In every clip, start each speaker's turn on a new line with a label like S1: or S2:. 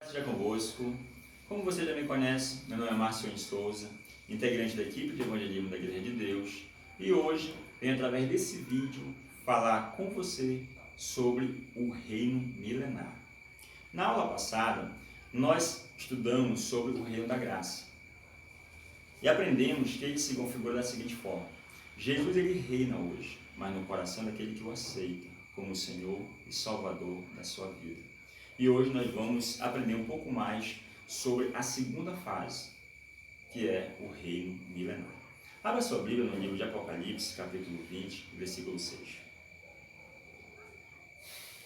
S1: Seja convosco. Como você já me conhece, meu nome é Márcio Souza, integrante da equipe de evangelismo da Igreja de Deus, e hoje venho através desse vídeo falar com você sobre o reino milenar. Na aula passada, nós estudamos sobre o reino da graça e aprendemos que ele se configura da seguinte forma: Jesus ele reina hoje, mas no coração daquele que o aceita como Senhor e Salvador da sua vida. E hoje nós vamos aprender um pouco mais sobre a segunda fase, que é o reino milenar. Abra sua Bíblia no livro de Apocalipse, capítulo 20, versículo 6.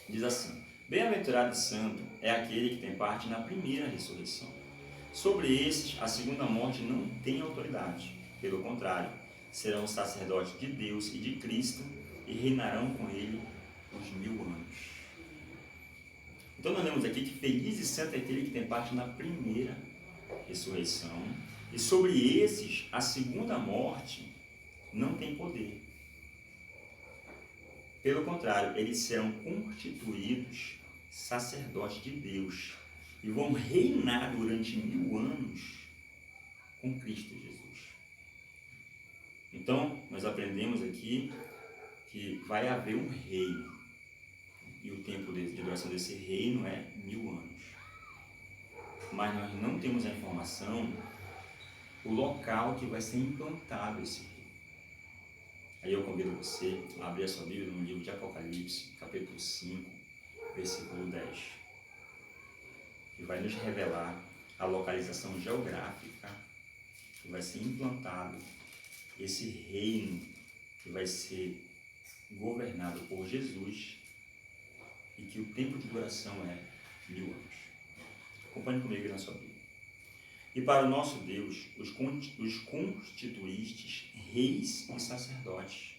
S1: Diz assim: Bem-aventurado e santo é aquele que tem parte na primeira ressurreição. Sobre esses, a segunda morte não tem autoridade. Pelo contrário, serão sacerdotes de Deus e de Cristo e reinarão com ele os 1000 anos. Então nós lemos aqui que feliz e santo é aquele que tem parte na primeira ressurreição, e sobre esses a segunda morte não tem poder. Pelo contrário, eles serão constituídos sacerdotes de Deus e vão reinar durante 1000 anos com Cristo Jesus. Então nós aprendemos aqui que vai haver um reino. E o tempo de duração desse reino é 1000 anos. Mas nós não temos a informação, o local que vai ser implantado esse reino. Aí eu convido você a abrir a sua Bíblia no livro de Apocalipse, capítulo 5, versículo 10. Que vai nos revelar a localização geográfica que vai ser implantado esse reino que vai ser governado por Jesus, e que o tempo de duração é 1000 anos. Acompanhe comigo na sua Bíblia. E para o nosso Deus, os constituístes reis e sacerdotes,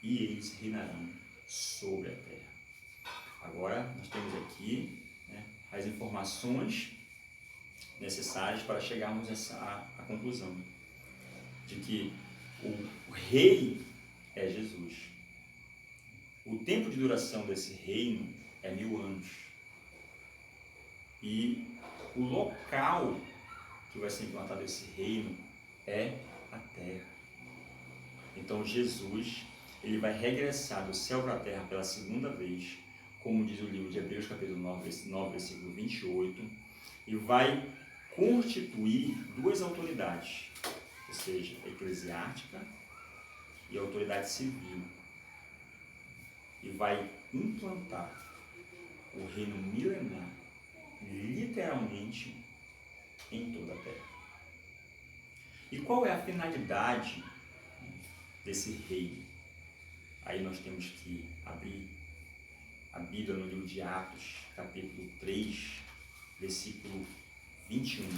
S1: e eles reinarão sobre a terra. Agora, nós temos aqui as informações necessárias para chegarmos à conclusão de que o rei é Jesus. O tempo de duração desse reino é 1000 anos. E o local que vai ser implantado esse reino é a terra. Então Jesus, ele vai regressar do céu para a terra pela segunda vez, como diz o livro de Hebreus, capítulo 9, versículo 28, e vai constituir duas autoridades, ou seja, a eclesiástica e a autoridade civil. E vai implantar o reino milenar, literalmente, em toda a terra. E qual é a finalidade desse reino? Aí nós temos que abrir a Bíblia no livro de Atos, capítulo 3, versículo 21,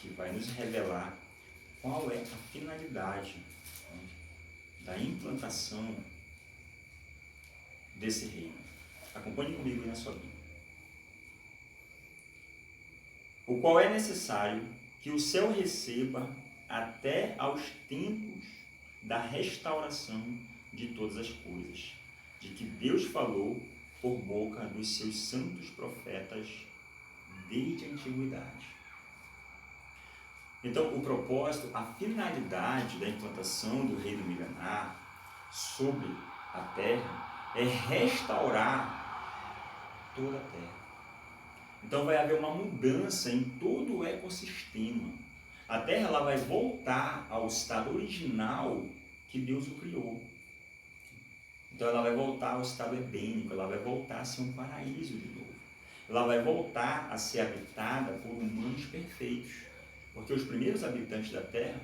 S1: que vai nos revelar qual é a finalidade da implantação desse reino. Acompanhe comigo aí na sua Bíblia. O qual é necessário que o céu receba até aos tempos da restauração de todas as coisas, de que Deus falou por boca dos seus santos profetas desde a antiguidade. Então, o propósito, a finalidade da implantação do reino milenar sobre a terra é restaurar toda a terra. Então, vai haver uma mudança em todo o ecossistema. A terra ela vai voltar ao estado original que Deus o criou. Então, ela vai voltar ao estado edênico, ela vai voltar a ser um paraíso de novo. Ela vai voltar a ser habitada por humanos perfeitos. Porque os primeiros habitantes da terra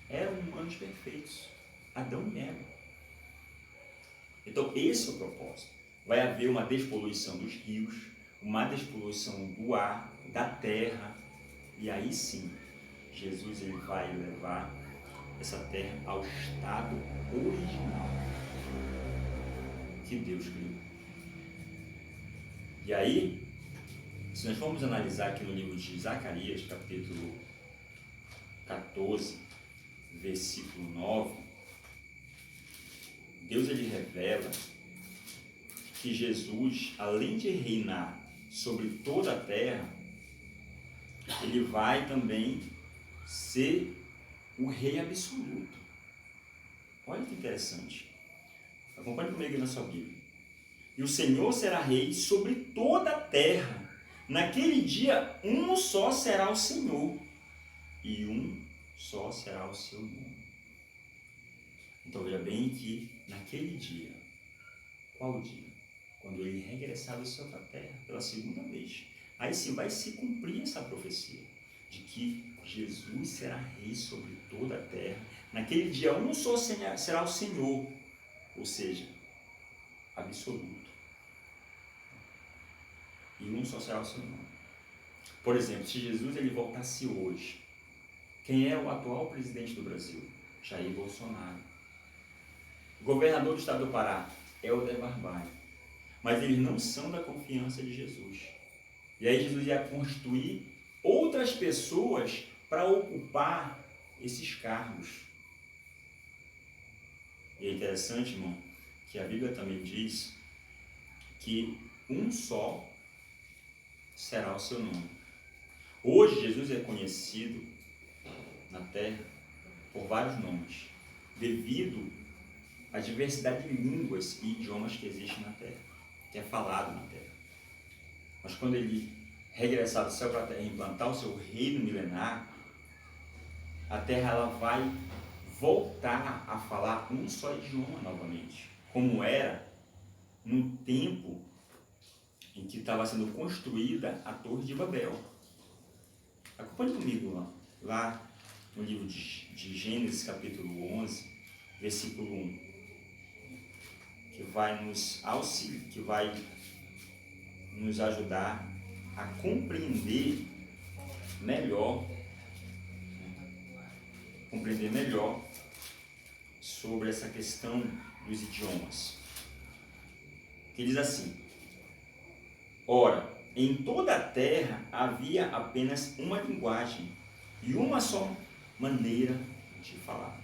S1: eram humanos perfeitos, Adão e Eva. Então esse é o propósito. Vai haver uma despoluição dos rios, uma despoluição do ar, da terra, e aí sim, Jesus ele vai levar essa terra ao estado original que Deus criou. E aí, se nós formos analisar aqui no livro de Zacarias, capítulo 14, versículo 9, Deus ele revela que Jesus, além de reinar sobre toda a terra, ele vai também ser o rei absoluto. Olha que interessante. Acompanhe comigo na sua Bíblia. E o Senhor será rei sobre toda a terra. Naquele dia, um só será o Senhor, e um só será o seu nome. Então veja bem que naquele dia, qual o dia? Quando ele regressar do céu para a terra pela segunda vez. Aí sim vai se cumprir essa profecia de que Jesus será rei sobre toda a terra. Naquele dia, um só será o Senhor, ou seja, absoluto. E um só será o seu nome. Por exemplo, se Jesus ele voltasse hoje, quem é o atual presidente do Brasil? Jair Bolsonaro. O governador do estado do Pará, Helder Barbalho. Mas eles não são da confiança de Jesus. E aí Jesus ia constituir outras pessoas para ocupar esses cargos. E é interessante, irmão, que a Bíblia também diz que um só será o seu nome. Hoje Jesus é conhecido na terra por vários nomes, devido à diversidade de línguas e idiomas que existem na terra, que é falado na terra. Mas quando ele regressar do céu para a terra e implantar o seu reino milenar, a terra ela vai voltar a falar um só idioma novamente, como era no tempo em que estava sendo construída a Torre de Babel. Acompanhe comigo lá no livro de Gênesis, capítulo 11, versículo 1, que vai nos auxiliar, que vai nos ajudar a compreender melhor sobre essa questão dos idiomas. Que diz assim: ora, em toda a terra havia apenas uma linguagem e uma só maneira de falar.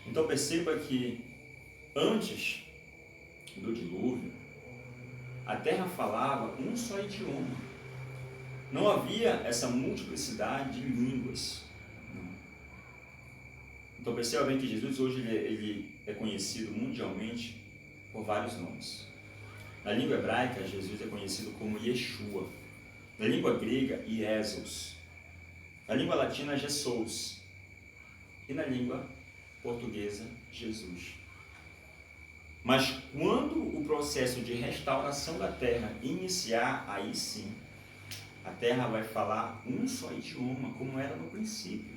S1: Então perceba que antes do dilúvio, a terra falava um só idioma. Não havia essa multiplicidade de línguas. Então perceba bem que Jesus hoje ele é conhecido mundialmente por vários nomes. Na língua hebraica, Jesus é conhecido como Yeshua. Na língua grega, Iesus. Na língua latina, Jesus. E na língua portuguesa, Jesus. Mas quando o processo de restauração da terra iniciar, aí sim, a terra vai falar um só idioma, como era no princípio.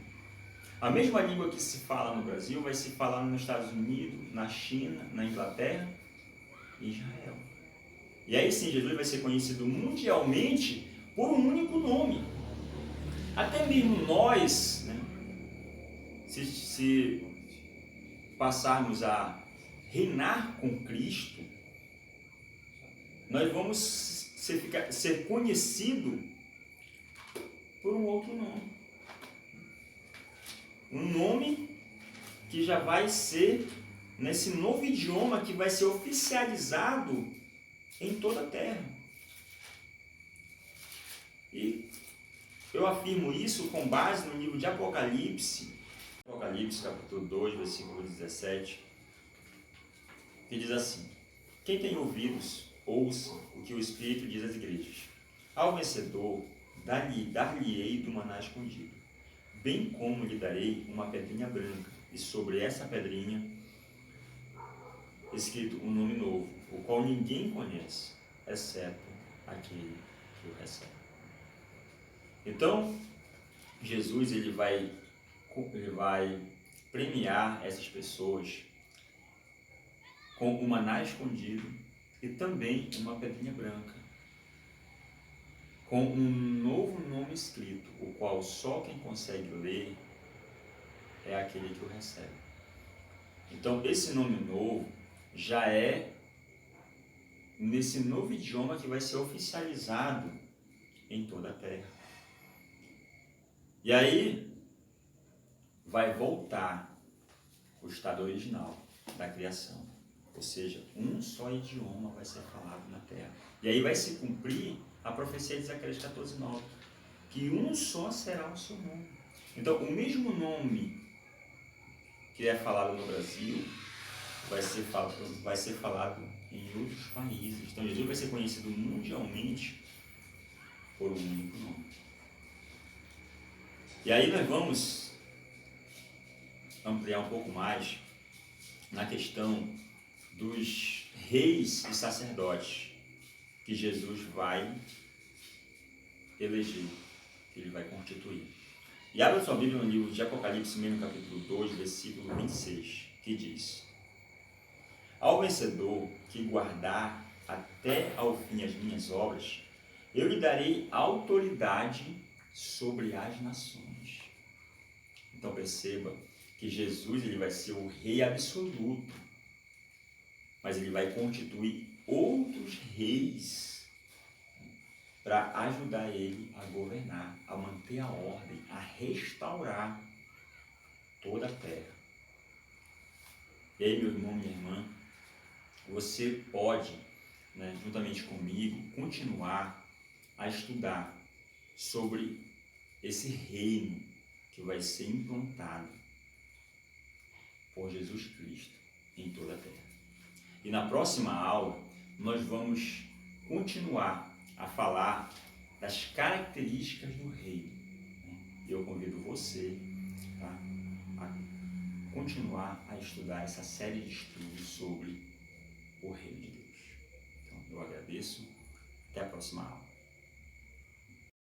S1: A mesma língua que se fala no Brasil vai se falar nos Estados Unidos, na China, na Inglaterra e Israel. E aí sim, Jesus vai ser conhecido mundialmente por um único nome. Até mesmo nós, né, se passarmos a reinar com Cristo, nós vamos ser conhecido por um outro nome. Um nome que já vai ser nesse novo idioma que vai ser oficializado em toda a terra. E eu afirmo isso com base no livro de Apocalipse, capítulo 2, versículo 17, que diz assim: quem tem ouvidos, ouça o que o Espírito diz às igrejas. Ao vencedor, dar-lhe-ei do maná escondido, bem como lhe darei uma pedrinha branca, e sobre essa pedrinha escrito um nome novo, o qual ninguém conhece, exceto aquele que o recebe. Então, Jesus ele vai premiar essas pessoas com o maná escondido e também uma pedrinha branca, com um novo nome escrito, o qual só quem consegue ler é aquele que o recebe. Então, esse nome novo já é nesse novo idioma que vai ser oficializado em toda a terra. E aí vai voltar o estado original da criação, ou seja, um só idioma vai ser falado na terra. E aí vai se cumprir a profecia de Zacarias 14:9, que um só será o seu nome. Então, o mesmo nome que é falado no Brasil vai ser falado em outros países. Então, Jesus vai ser conhecido mundialmente por um único nome. E aí nós vamos ampliar um pouco mais na questão dos reis e sacerdotes que Jesus vai eleger, que ele vai constituir. E abra sua Bíblia no livro de Apocalipse, no capítulo 2, versículo 26, que diz: ao vencedor que guardar até ao fim as minhas obras, eu lhe darei autoridade sobre as nações. Então perceba que Jesus ele vai ser o rei absoluto, mas ele vai constituir outros reis para ajudar ele a governar, a manter a ordem, a restaurar toda a terra. E aí, meu irmão, minha irmã, você pode, juntamente comigo, continuar a estudar sobre esse reino que vai ser implantado por Jesus Cristo em toda a terra. E na próxima aula, nós vamos continuar a falar das características do reino. E eu convido você a continuar a estudar essa série de estudos sobre o reino de Deus. Então, eu agradeço. Até a próxima aula.